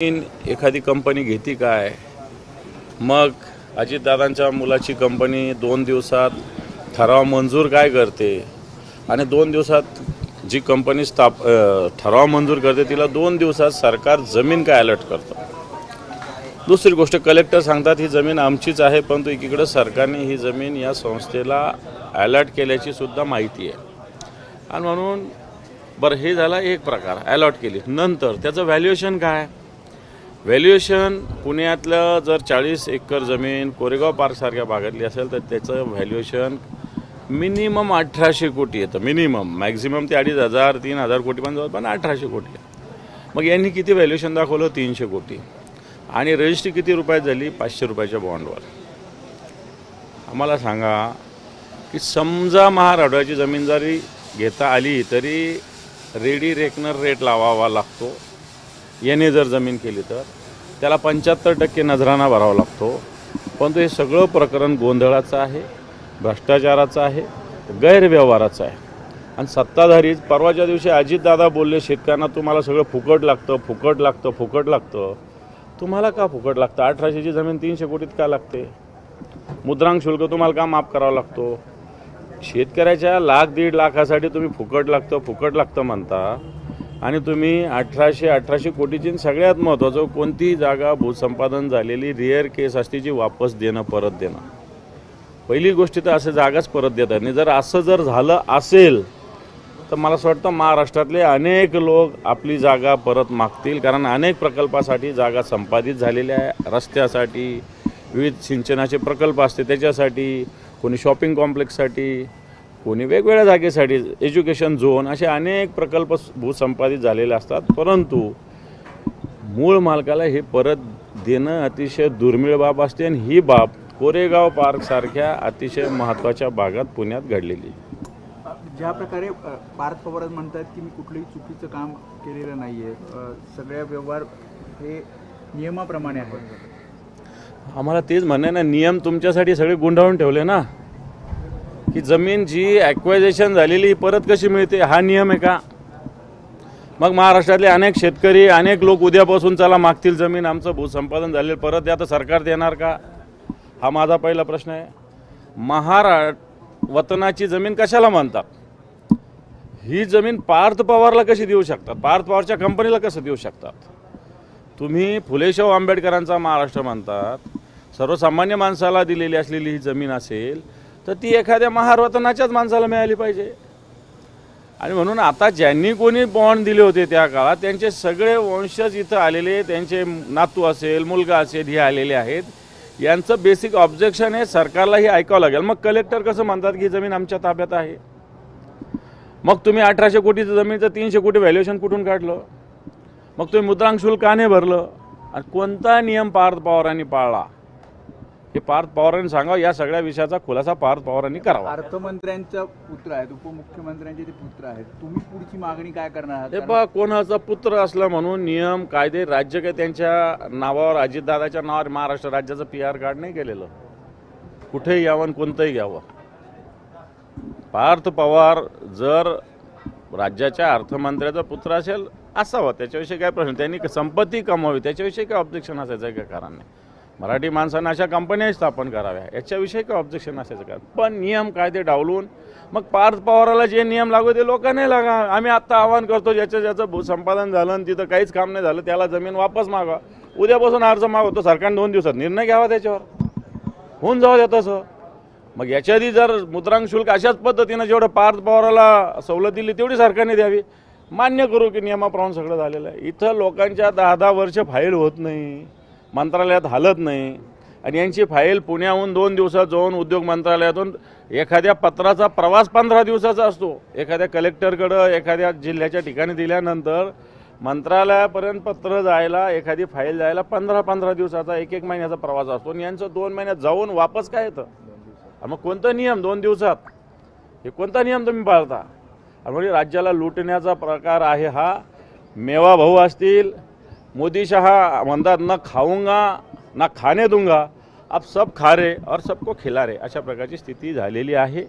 एखादी कंपनी घेती काय, मग अजितदादांच्या मुलाची कंपनी 2 दिवसात ठराव मंजूर काय करते आणि 2 दिवसात जी कंपनी ठराव मंजूर करते तिला 2 दिवसात सरकार जमीन काय अलर्ट करतं। दुसरी गोष्ट, कलेक्टर सांगतात ही जमीन आमचीच आहे, परंतु एकीकडे सरकारने ही जमीन या संस्थेला अलर्ट केल्याची सुद्धा माहिती आहे। आणि म्हणून बरं, हे झाला एक प्रकार, अलर्ट केली, नंतर त्याचं व्हॅल्युएशन काय? व्हॅल्युएशन पुण्यातलं जर 40 एकर जमीन कोरेगाव पार्कसारख्या भागातली असेल तर त्याचं व्हॅल्युएशन मिनिमम 1800 कोटी येतं, मिनिमम। मॅक्झिमम ते 2500 3000 कोटी पण जाऊ, पण 1800 कोटी। मग यांनी किती व्हॅल्युएशन दाखवलं? 300 कोटी। आणि रजिस्ट्री किती रुपयात झाली? 500 रुपयाच्या बॉन्डवर। आम्हाला सांगा की समजा महाराष्ट्राची जमीन जरी घेता आली तरी रेडी रेकनर रेट लावावा लागतो। याने जर जमीन केली तर त्याला 75% नजराना भरावा लागतो। परंतु हे सगळं प्रकरण गोंधळाचं आहे, भ्रष्टाचाराचं आहे, गैरव्यवहाराचं आहे। आणि सत्ताधारी परवाच्या दिवशी अजितदादा बोलले शेतकऱ्यांना तुम्हाला सगळं फुकट लागतं, फुकट लागतं, फुकट लागतं। तुम्हाला का फुकट लागतं? 1800ची जमीन 300 कोटीत का लागते? मुद्रांक शुल्क तुम्हाला का माफ करावा लागतो? शेतकऱ्याच्या 1,00,000-1,50,000 लाखासाठी तुम्ही फुकट लागतं म्हणता आणि तुम्ही 1800 कोटीची सगळ्यात महत्त्वाचं कोणतीही जागा भूसंपादन झालेली रेअर केस असते जी वापस देणं, परत देणं। पहिली गोष्ट तर असं जागाच परत देतात नाही। जर असं जर झालं असेल तर मला असं वाटतं महाराष्ट्रातले अनेक लोक आपली जागा परत मागतील, कारण अनेक प्रकल्पासाठी जागा संपादित झालेल्या आहे। रस्त्यासाठी, विविध सिंचनाचे प्रकल्प असते त्याच्यासाठी, कोणी शॉपिंग कॉम्प्लेक्ससाठी, कोणी वेगवेगळ्या जागेसाठी, एज्युकेशन झोन, असे अनेक प्रकल्प भूसंपादित झालेले असतात। परंतु मूळ मालकाला हे परत देणं अतिशय दुर्मिळ बाब असते आणि ही बाब कोरेगाव पार्कसारख्या अतिशय महत्त्वाच्या भागात पुण्यात घडलेली। ज्या प्रकारे पार्थ पवार म्हणतात की मी कुठलंही चुकीचं काम केलेलं नाही आहे, सगळ्या व्यवहार हे नियमाप्रमाणे आहेत, आम्हाला तेच म्हणणं ना, नियम तुमच्यासाठी सगळे गुंडाळून ठेवले ना, की जमीन जी ॲक्वायझेशन झालेली परत कशी मिळते हा नियम आहे का? मग महाराष्ट्रातले अनेक शेतकरी, अनेक लोक उद्यापासून चला मागतील जमीन, आमचं भूसंपादन झालेलं परत द्या, तर सरकार देणार का? हा माझा पहिला प्रश्न आहे। वतनाची जमीन कशाला म्हणतात? ही जमीन पार्थ पवारला कशी देऊ शकतात? पार्थ पवारच्या कंपनीला कसं देऊ शकतात? तुम्ही फुलेशाहू आंबेडकरांचा महाराष्ट्र म्हणतात, सर्वसामान्य माणसाला दिलेली असलेली ही जमीन असेल तर ती एखाद्या महारवतनाच्याच माणसाला मिळाली पाहिजे। आणि म्हणून आता ज्यांनी कोणी बॉन्ड दिले होते त्या काळात त्यांचे सगळे वंशज इथं आलेले, त्यांचे नातू असेल, मुलगा असेल, हे आलेले आहेत। यांचं बेसिक ऑब्जेक्शन आहे, सरकारलाही ऐकावं लागेल। मग कलेक्टर कसं म्हणतात की जमीन आमच्या ताब्यात आहे? मग तुम्ही 1800 कोटीचं जमीनचं 300 कोटी व्हॅल्युएशन कुठून काढलं? मग तुम्ही मुद्रांक शुल्क का नाही भरलं? आणि कोणता नियम पार्थ पवारांनी पाळला हे पार्थ पवारांनी सांगावं। या सगळ्या विषयाचा खुलासा पार्थ पवारांनी करावा। अर्थमंत्र्यांचा पुत्र आहेत, उपमुख्यमंत्र्यांचे ते पुत्र आहेत, तुम्ही पुढची मागणी काय करणार आहात? हे बघा, कोणाचा पुत्र असला म्हणून नियम कायदे राज्य काही त्यांच्या नावावर, अजितदादाच्या नावावर महाराष्ट्र राज्याचं PR कार्ड नाही केलेलं। कुठेही यावं, कोणतंही घ्यावं। पार्थ पवार जर राज्याच्या अर्थमंत्र्याचा पुत्र असेल असावं, त्याच्याविषयी काय प्रश्न, त्यांनी संपत्ती कमावी, त्याच्याविषयी काय ऑब्जेक्शन असायचं काय कारण नाही। मराठी माणसांना अशा कंपन्या स्थापन कराव्या, याच्याविषयी काय ऑब्जेक्शन असायचं काय? पण नियम कायदे डावलून मग पार्थ पवाराला जे नियम लागू ते लोकांनी लागा। आम्ही आत्ता आवाहन करतो, ज्याचं भूसंपादन झालं आणि तिथं काहीच काम नाही झालं त्याला जमीन वापस मागा। उद्यापासून अर्ज मागवतो, सरकारने 2 दिवसात निर्णय घ्यावा, त्याच्यावर होऊन जाऊ द्या तसं। मग याच्या आधी जर मुद्रांक शुल्क अशाच पद्धतीनं जेवढं पार्थ पवाराला सवलत दिली तेवढी सरकारने द्यावी। मान्य करू की नियमाप्रमाणे सगळं झालेलं आहे। इथं लोकांच्या 10-10 वर्ष फाईल होत नाही, मंत्रालयात हालत नाही, आणि यांची फाईल पुण्याहून 2 दिवसात जाऊन उद्योग मंत्रालयातून एखाद्या पत्राचा प्रवास 15 दिवसाचा असतो। एखाद्या कलेक्टरकडं एखाद्या जिल्ह्याच्या ठिकाणी दिल्यानंतर मंत्रालयापर्यंत पत्र जायला, एखादी फाईल जायला 15-15 दिवसाचा, 1-1 महिन्याचा प्रवास असतो। आणि यांचं 2 महिन्यात जाऊन वापस काय येतं? मग कोणता नियम 2 दिवसात? हे कोणता नियम तुम्ही पाळता? म्हणजे राज्याला लुटण्याचा प्रकार आहे हा। मेवा भाऊ असतील, मोदी शहा म्हणतात ना खाऊंगा ना खाने दूंगा, अब सब खा रहे और सबको खिला रहे, अशा प्रकारची स्थिती झालेली आहे।